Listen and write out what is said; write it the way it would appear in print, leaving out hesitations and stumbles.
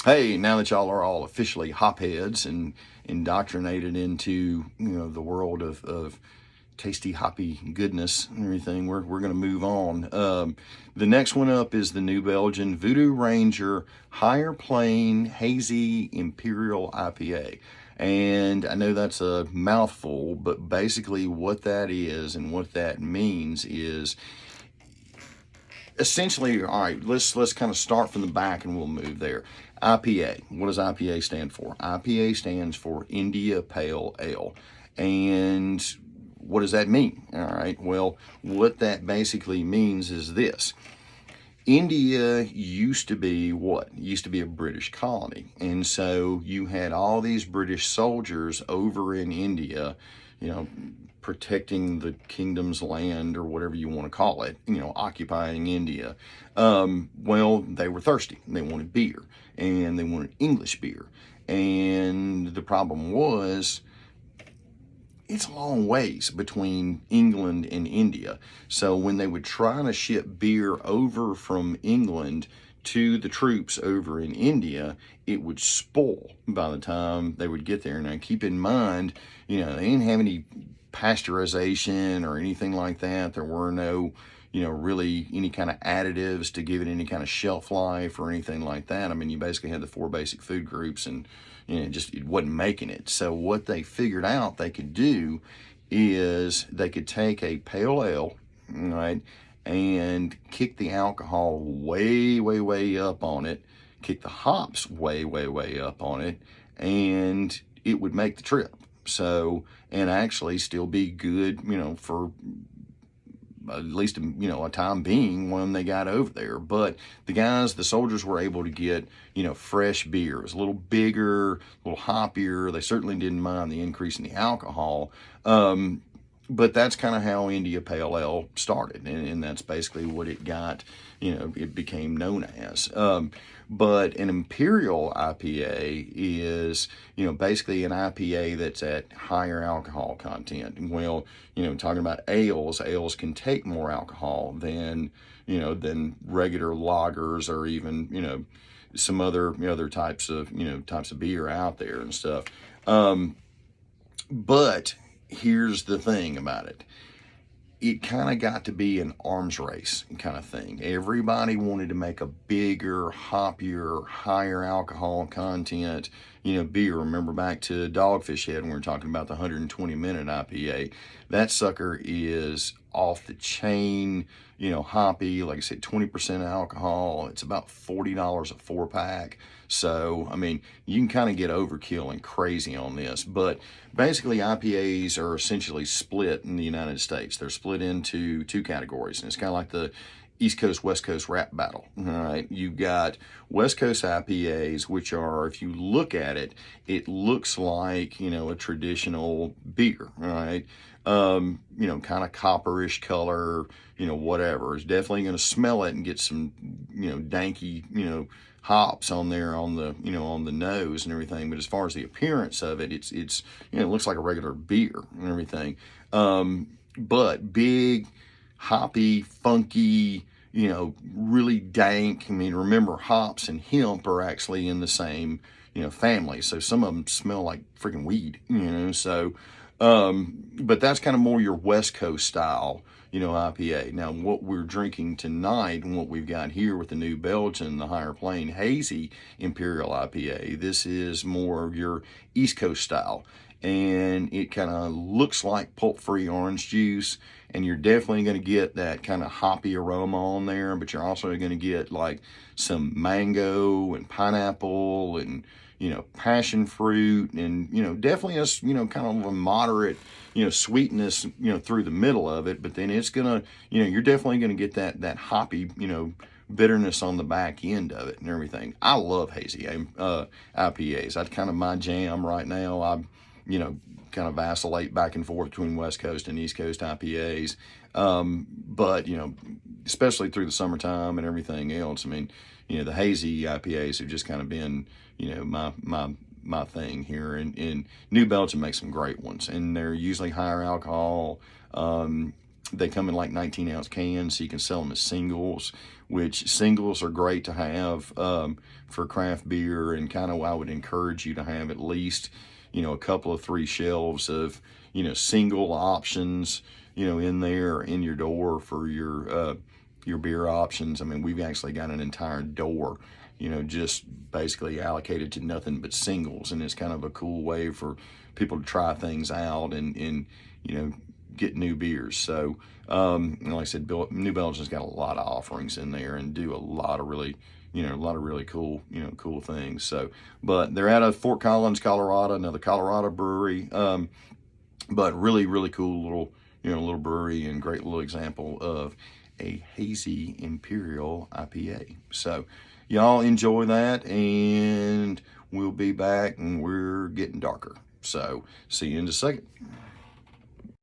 Hey, now that y'all are all officially hopheads and indoctrinated into the world of tasty hoppy goodness and everything, we're going to move on. The next one up is the New Belgium Voodoo Ranger Higher Plane Hazy Imperial IPA. And I know that's a mouthful, but basically what that is and what that means is essentially, all right, let's kind of start from the back and we'll move there. IPA. What does IPA stand for? IPA stands for India Pale Ale. And what does that mean? All right. Well, what that basically means is this. India used to be what? Used to be a British colony. And so you had all these British soldiers over in India, you know, protecting the kingdom's land or whatever you want to call it, occupying India. Well, they were thirsty. They wanted beer and they wanted English beer. And the problem was, it's a long ways between England and India. So when they would try to ship beer over from England to the troops over in India, it would spoil by the time they would get there. Now, keep in mind, they didn't have any pasteurization or anything like that. There were no, really any kind of additives to give it any kind of shelf life or anything like that. I mean, you basically had the four basic food groups and it wasn't making it. So what they figured out they could do is they could take a pale ale, right, and kick the alcohol way, way, way up on it, kick the hops way, way, way up on it, and it would make the trip. So, and actually still be good, for at least a time being when they got over there. But the soldiers were able to get fresh beer. It was a little bigger, a little hoppier. They certainly didn't mind the increase in the alcohol. But that's kind of how India Pale Ale started, and that's basically what it got. It became known as. But an Imperial IPA is, basically an IPA that's at higher alcohol content. Well, talking about ales can take more alcohol than regular lagers or even, some other types of beer out there and stuff. But here's the thing about it. It kind of got to be an arms race kind of thing. Everybody wanted to make a bigger, hoppier, higher alcohol content, beer. Remember back to Dogfish Head when we were talking about the 120-minute IPA. That sucker is off the chain, hoppy. Like I said, 20% alcohol. It's about $40 a 4-pack. So, I mean, you can kind of get overkill and crazy on this. But basically, IPAs are essentially split in the United States. They're split into two categories. And it's kind of like the East Coast, West Coast rap battle. All right. You've got West Coast IPAs, which are, if you look at it, it looks like, a traditional beer. All right. Kind of copperish color, whatever. It's definitely going to smell it and get some, danky, hops on there on the on the nose and everything. But as far as the appearance of it, it's it looks like a regular beer and everything. But big, hoppy, funky, really dank. I mean, remember, hops and hemp are actually in the same family, so some of them smell like freaking weed. So but that's kind of more your West Coast style, IPA. Now, what we're drinking tonight and what we've got here with the New Belgium, the Higher Plane Hazy Imperial IPA, this is more of your East Coast style. And it kind of looks like pulp-free orange juice, and you're definitely going to get that kind of hoppy aroma on there, but you're also going to get like some mango and pineapple and passion fruit, and definitely a kind of a moderate sweetness through the middle of it. But then it's gonna you're definitely gonna get that hoppy bitterness on the back end of it and everything. I love hazy IPAs. That's kind of my jam right now. I kind of vacillate back and forth between West Coast and East Coast IPAs. But especially through the summertime and everything else. I mean, the hazy IPAs have just kind of been my thing here. And New Belgium makes some great ones, and they're usually higher alcohol. They come in like 19-ounce cans, so you can sell them as singles, which singles are great to have for craft beer. And kind of I would encourage you to have at least, a couple of 3 shelves of, single options, in there in your door for your beer options. I mean, we've actually got an entire door, just basically allocated to nothing but singles. And it's kind of a cool way for people to try things out and get new beers. So, like I said, New Belgium's got a lot of offerings in there and do a lot of really, cool, cool things. So, but they're out of Fort Collins, Colorado, another Colorado brewery. But really, really cool little, little brewery, and great little example of a hazy imperial IPA. So y'all enjoy that, and we'll be back, and we're getting darker. So see you in a second.